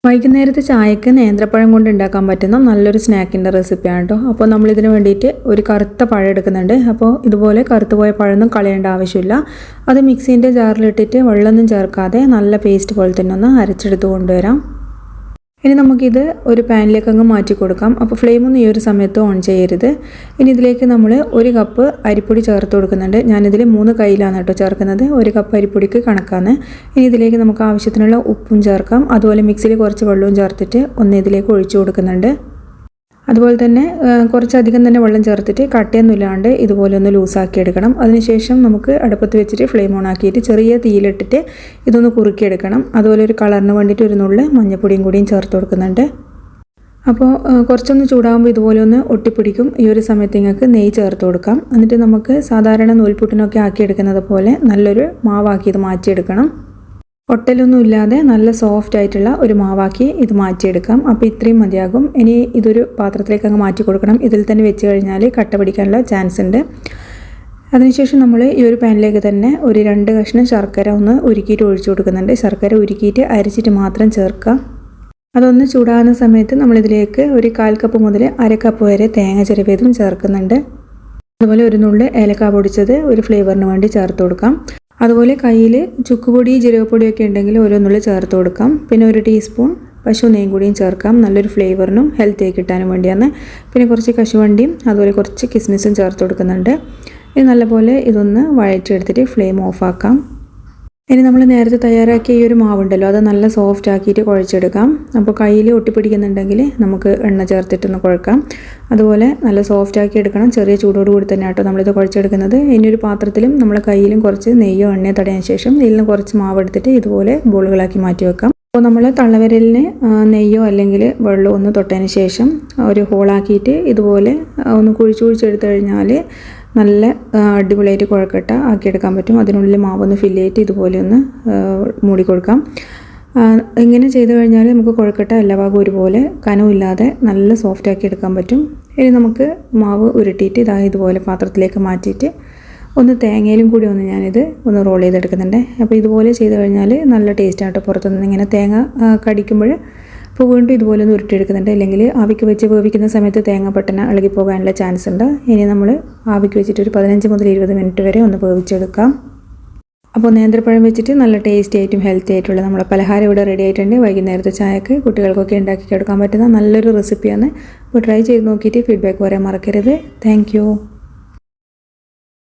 വൈകുന്നേരത്തെ ചായക്ക് നേന്ത്രപ്പഴം കൊണ്ട് ഉണ്ടാക്കാൻ പറ്റുന്ന നല്ലൊരു സ്നാക്കിൻ്റെ റെസിപ്പിയാണ് കേട്ടോ. അപ്പോൾ നമ്മളിതിന് വേണ്ടിയിട്ട് ഒരു കറുത്ത പഴം എടുക്കുന്നുണ്ട്. അപ്പോൾ ഇതുപോലെ കറുത്ത് പോയ പഴമൊന്നും കളയേണ്ട ആവശ്യമില്ല. അത് മിക്സീൻ്റെ ജാറിലിട്ടിട്ട് വെള്ളമൊന്നും ചേർക്കാതെ നല്ല പേസ്റ്റ് പോലെ തന്നെ ഒന്ന് അരച്ചെടുത്ത് കൊണ്ടുവരാം. ഇനി നമുക്കിത് ഒരു പാനിലേക്ക് അങ്ങ് മാറ്റി കൊടുക്കാം. അപ്പോൾ ഫ്ലെയിമൊന്നും ഈ ഒരു സമയത്ത് ഓൺ ചെയ്യരുത്. ഇനി ഇതിലേക്ക് നമ്മൾ ഒരു കപ്പ് അരിപ്പൊടി ചേർത്ത് കൊടുക്കുന്നുണ്ട്. ഞാനിതിൽ 3 കൈയിലാണ് കേട്ടോ ചേർക്കുന്നത്. ഒരു കപ്പ് അരിപ്പൊടിക്ക് കണക്കാണ്. ഇനി ഇതിലേക്ക് നമുക്ക് ആവശ്യത്തിനുള്ള ഉപ്പും ചേർക്കാം. അതുപോലെ മിക്സിയിൽ കുറച്ച് വെള്ളവും ചേർത്തിട്ട് ഒന്ന് ഇതിലേക്ക് ഒഴിച്ചു കൊടുക്കുന്നുണ്ട്. അതുപോലെ തന്നെ കുറച്ചധികം തന്നെ വെള്ളം ചേർത്തിട്ട് കട്ടയൊന്നും ഇല്ലാണ്ട് ഇതുപോലെ ഒന്ന് ലൂസാക്കി എടുക്കണം. അതിനുശേഷം നമുക്ക് അടുപ്പത്ത് വെച്ചിട്ട് ഫ്ലെയിം ഓൺ ആക്കിയിട്ട് ചെറിയ തീയിലിട്ടിട്ട് ഇതൊന്ന് കുറുക്കിയെടുക്കണം. അതുപോലെ ഒരു കളറിന് വേണ്ടിയിട്ട് ഒരു നുള്ള് മഞ്ഞപ്പൊടിയും കൂടിയും ചേർത്ത് കൊടുക്കുന്നുണ്ട്. അപ്പോൾ കുറച്ചൊന്ന് ചൂടാകുമ്പോൾ ഇതുപോലെ ഒന്ന് ഒട്ടിപ്പിടിക്കും. ഈ ഒരു സമയത്ത് നിങ്ങൾക്ക് നെയ്യ് ചേർത്ത് കൊടുക്കാം. എന്നിട്ട് നമുക്ക് സാധാരണ നൂൽപുട്ടിനൊക്കെ ആക്കിയെടുക്കുന്നത് പോലെ നല്ലൊരു മാവാക്കി ഇത് മാറ്റിയെടുക്കണം. ഒട്ടലൊന്നും ഇല്ലാതെ നല്ല സോഫ്റ്റ് ആയിട്ടുള്ള ഒരു മാവാക്കി ഇത് മാറ്റിയെടുക്കാം. അപ്പോൾ ഇത്രയും മതിയാകും. ഇനി ഇതൊരു പാത്രത്തിലേക്ക് അങ്ങ് മാറ്റി കൊടുക്കണം. ഇതിൽ തന്നെ വെച്ച് കഴിഞ്ഞാൽ കട്ട പിടിക്കാനുള്ള ചാൻസ് ഉണ്ട്. അതിനുശേഷം നമ്മൾ ഈ ഒരു പാനിലേക്ക് തന്നെ ഒരു 2 കഷ്ണം ശർക്കര ഒന്ന് ഉരുക്കിയിട്ട് ഒഴിച്ചു കൊടുക്കുന്നുണ്ട്. ശർക്കര ഉരുക്കിയിട്ട് അരച്ചിട്ട് മാത്രം ചേർക്കുക. അതൊന്ന് ചൂടാകുന്ന സമയത്ത് നമ്മളിതിലേക്ക് ഒരു 1/4 കപ്പ് മുതൽ 1/2 കപ്പ് വരെ തേങ്ങ ചിരവിയതും ചേർക്കുന്നുണ്ട്. അതുപോലെ ഒരു നുള്ള് ഏലക്ക പൊടിച്ചത് ഒരു ഫ്ലേവറിന് വേണ്ടി ചേർത്ത് കൊടുക്കാം. അതുപോലെ കയ്യിൽ ചുക്കുപൊടി ജീരകപ്പൊടിയൊക്കെ ഉണ്ടെങ്കിൽ ഓരോന്നുള്ളിൽ ചേർത്ത് കൊടുക്കാം. പിന്നെ 1 ടീസ്പൂൺ പശു നെയ്യും കൂടിയും ചേർക്കാം. നല്ലൊരു ഫ്ലേവറിനും ഹെൽത്തിയായി കിട്ടാനും വേണ്ടിയാണ്. പിന്നെ കുറച്ച് കശുവണ്ടിയും അതുപോലെ കുറച്ച് കിസ്മിസും ചേർത്ത് കൊടുക്കുന്നുണ്ട്. ഇനി നല്ലപോലെ ഇതൊന്ന് വഴറ്റിയെടുത്തിട്ട് ഫ്ലെയിം ഓഫാക്കാം. ഇനി നമ്മൾ നേരത്തെ തയ്യാറാക്കിയ ഈ ഒരു മാവുണ്ടല്ലോ, അത് നല്ല സോഫ്റ്റ് ആക്കിയിട്ട് കുഴച്ചെടുക്കാം. അപ്പോൾ കയ്യിൽ ഒട്ടിപ്പിടിക്കുന്നുണ്ടെങ്കിൽ നമുക്ക് എണ്ണ ചേർത്തിട്ടൊന്ന് കുഴക്കാം. അതുപോലെ നല്ല സോഫ്റ്റ് ആക്കി എടുക്കണം. ചെറിയ ചൂടോട് കൂടി തന്നെ കേട്ടോ നമ്മളിത് കുഴച്ചെടുക്കുന്നത്. ഇനി ഒരു പാത്രത്തിലും നമ്മളെ കയ്യിലും കുറച്ച് നെയ്യോ എണ്ണയോ തടയാൻ ശേഷം ഇതിൽ നിന്ന് കുറച്ച് മാവ് എടുത്തിട്ട് ഇതുപോലെ ബോളുകളാക്കി മാറ്റി വെക്കാം. അപ്പോൾ നമ്മൾ തള്ളവിരലിന് നെയ്യോ അല്ലെങ്കിൽ വെള്ളമോ ഒന്ന് തൊട്ടതിന് ശേഷം ഒരു ഹോളാക്കിയിട്ട് ഇതുപോലെ ഒന്ന് കുഴിച്ചെടുത്ത് കഴിഞ്ഞാൽ നല്ല അടിപൊളിയായിട്ട് കുഴക്കട്ട ആക്കിയെടുക്കാൻ പറ്റും. അതിനുള്ളിൽ മാവൊന്ന് ഫില്ല് ചെയ്തിട്ട് ഇതുപോലെ ഒന്ന് മൂടി കൊടുക്കാം. ഇങ്ങനെ ചെയ്ത് കഴിഞ്ഞാൽ നമുക്ക് കുഴക്കട്ട എല്ലാ ഭാഗവും ഒരുപോലെ കനമില്ലാതെ നല്ല സോഫ്റ്റ് ആക്കി എടുക്കാൻ പറ്റും. ഇനി നമുക്ക് മാവ് ഉരുട്ടിയിട്ട് ഇതുപോലെ പാത്രത്തിലേക്ക് മാറ്റിയിട്ട് ഒന്ന് തേങ്ങയിലും കൂടി ഞാനിത് ഒന്ന് റോൾ ചെയ്തെടുക്കുന്നുണ്ട്. അപ്പോൾ ഇതുപോലെ ചെയ്ത് കഴിഞ്ഞാൽ നല്ല ടേസ്റ്റായിട്ട് പുറത്തുനിന്ന് ഇങ്ങനെ തേങ്ങ കടിക്കുമ്പോൾ അപ്പോൾ വീണ്ടും ഇതുപോലെ ഒന്ന് ഉരുട്ടിയെടുക്കുന്നുണ്ട്. അല്ലെങ്കിൽ ആവിക്ക് വെച്ച് വേവിക്കുന്ന സമയത്ത് തേങ്ങ പെട്ടെന്ന് ഇളകി പോകാനുള്ള ചാൻസ് ഉണ്ട്. ഇനി നമ്മൾ ആവിക്ക് വെച്ചിട്ട് ഒരു 15 മുതൽ 20 മിനിറ്റ് വരെ ഒന്ന് വേവിച്ചെടുക്കാം. അപ്പോൾ നേന്ത്രപ്പഴം വെച്ചിട്ട് നല്ല ടേസ്റ്റി ആയിട്ടും ഹെൽത്തി ആയിട്ടുള്ള നമ്മുടെ പലഹാരം ഇവിടെ റെഡി ആയിട്ടുണ്ട്. വൈകുന്നേരത്തെ ചായക്ക് കുട്ടികൾക്കൊക്കെ ഉണ്ടാക്കി എടുക്കാൻ പറ്റുന്ന നല്ലൊരു റെസിപ്പിയാണ്. അപ്പോൾ ട്രൈ ചെയ്ത് നോക്കിയിട്ട് ഫീഡ്ബാക്ക് പറയാൻ മറക്കരുത്. താങ്ക്